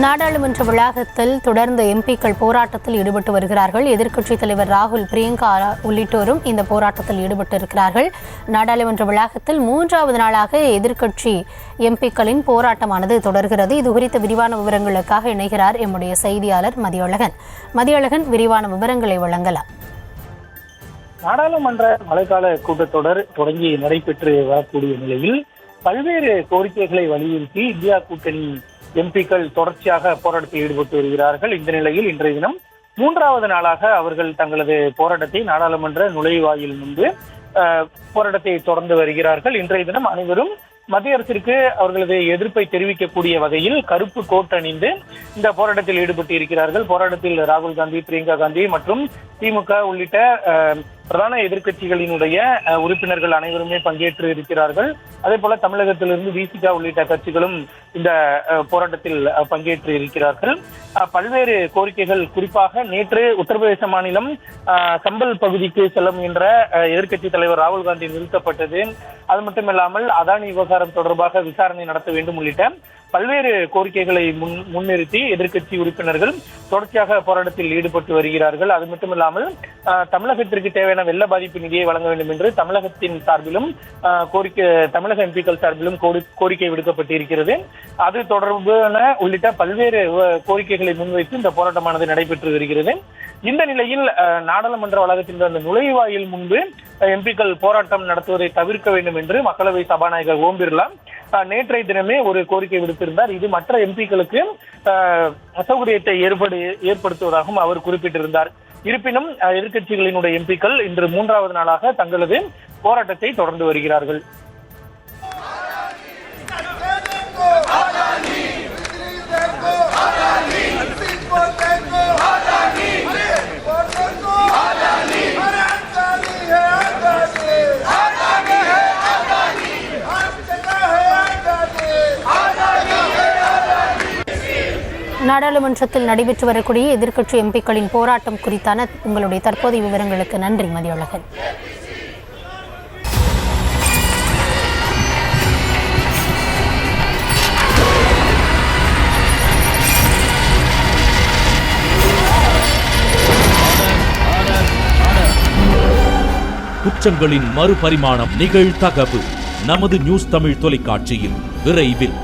நாடாளுமன்ற வளாகத்தில் தொடர்ந்து எம்பிக்கள் போராட்டத்தில் ஈடுபட்டு வருகிறார்கள். எதிர்க்கட்சித் தலைவர் ராகுல், பிரியங்கா உள்ளிட்டோரும் இந்த போராட்டத்தில் ஈடுபட்டிருக்கிறார்கள். நாடாளுமன்ற வளாகத்தில் 3வது நாளாக எதிர்க்கட்சி எம்பிக்களின் போராட்டமானது தொடர்கிறது. இது குறித்த விரிவான விவரங்களுக்காக இணைகிறார் எம்முடைய செய்தியாளர் மதியழகன். மதியழகன், விரிவான விவரங்களை வழங்கலாம். நாடாளுமன்ற மழைக்கால கூட்டத்தொடர் தொடங்கி நடைபெற்று வரக்கூடிய நிலையில் பல்வேறு கோரிக்கைகளை வலியுறுத்தி இந்தியா கூட்டணி எம்பிக்கள் தொடர்ச்சியாக போராட்டத்தில் ஈடுபட்டு வருகிறார்கள். இந்த நிலையில் இன்றைய தினம் 3வது நாளாக அவர்கள் தங்களது போராட்டத்தை நாடாளுமன்ற நுழைவாயில் முன்பு போராட்டத்தை தொடர்ந்து வருகிறார்கள். இன்றைய தினம் அனைவரும் மத்திய அரசிற்கு அவர்களது எதிர்ப்பை தெரிவிக்கக்கூடிய வகையில் கருப்பு கோட் அணிந்து இந்த போராட்டத்தில் ஈடுபட்டு இருக்கிறார்கள். போராட்டத்தில் ராகுல் காந்தி, பிரியங்கா காந்தி மற்றும் திமுக உள்ளிட்ட பிரதான எதிர்க்கட்சிகளினுடைய உறுப்பினர்கள் அனைவருமே பங்கேற்று இருக்கிறார்கள். அதே போல தமிழகத்திலிருந்து விசிக உள்ளிட்ட கட்சிகளும் இந்த போராட்டத்தில் பங்கேற்று இருக்கிறார்கள். பல்வேறு கோரிக்கைகள், குறிப்பாக நேற்று உத்தரப்பிரதேச மாநிலம் சம்பல் பகுதிக்கு செல்லும் என்ற எதிர்க்கட்சி தலைவர் ராகுல் காந்தி நிறுத்தப்பட்டது. அது மட்டுமில்லாமல் அதானி விவகாரம் தொடர்பாக விசாரணை நடத்த வேண்டும் உள்ளிட்ட பல்வேறு கோரிக்கைகளை முன்னிறுத்தி எதிர்க்கட்சி உறுப்பினர்கள் தொடர்ச்சியாக போராட்டத்தில் ஈடுபட்டு வருகிறார்கள். அது மட்டுமில்லாமல் தமிழகத்திற்கு தேவையான வெள்ள பாதிப்பு நிதியை வழங்க வேண்டும் என்று தமிழகத்தின் சார்பிலும் தமிழக எம்பிக்கள் சார்பிலும் கோரிக்கை விடுக்கப்பட்டிருக்கிறது. அது தொடர்பான உள்ளிட்ட பல்வேறு கோரிக்கைகளை முன்வைத்து இந்த போராட்டமானது நடைபெற்று வருகிறது. இந்த நிலையில் நாடாளுமன்ற வளாகத்தின் அந்த நுழைவாயில் முன்பு எம்பிக்கள் போராட்டம் நடத்துவதை தவிர்க்க வேண்டும் என்று மக்களவை சபாநாயகர் ஓம் பிர்லா நேற்றைய தினமே ஒரு கோரிக்கை விடுத்திருந்தார். இது மற்ற எம்பிக்களுக்கு அசௌகரியத்தை ஏற்படுத்துவதாகவும் அவர் குறிப்பிட்டிருந்தார். இருப்பினும் எதிர்க்கட்சிகளினுடைய எம்பிக்கள் இன்று 3வது நாளாக தங்களது போராட்டத்தை தொடர்ந்து வருகிறார்கள். நாடாளுமன்றத்தில் நடைபெற்று வரக்கூடிய எதிர்க்கட்சி எம்பிக்களின் போராட்டம் குறித்தான உங்களுடைய தற்போதைய விவரங்களுக்கு நன்றி மதியழகன். குற்றங்களின் மறுபரிமாணம் நிகழ்தகவு நமது நியூஸ் தமிழ் தொலைக்காட்சியில் விரைவில்.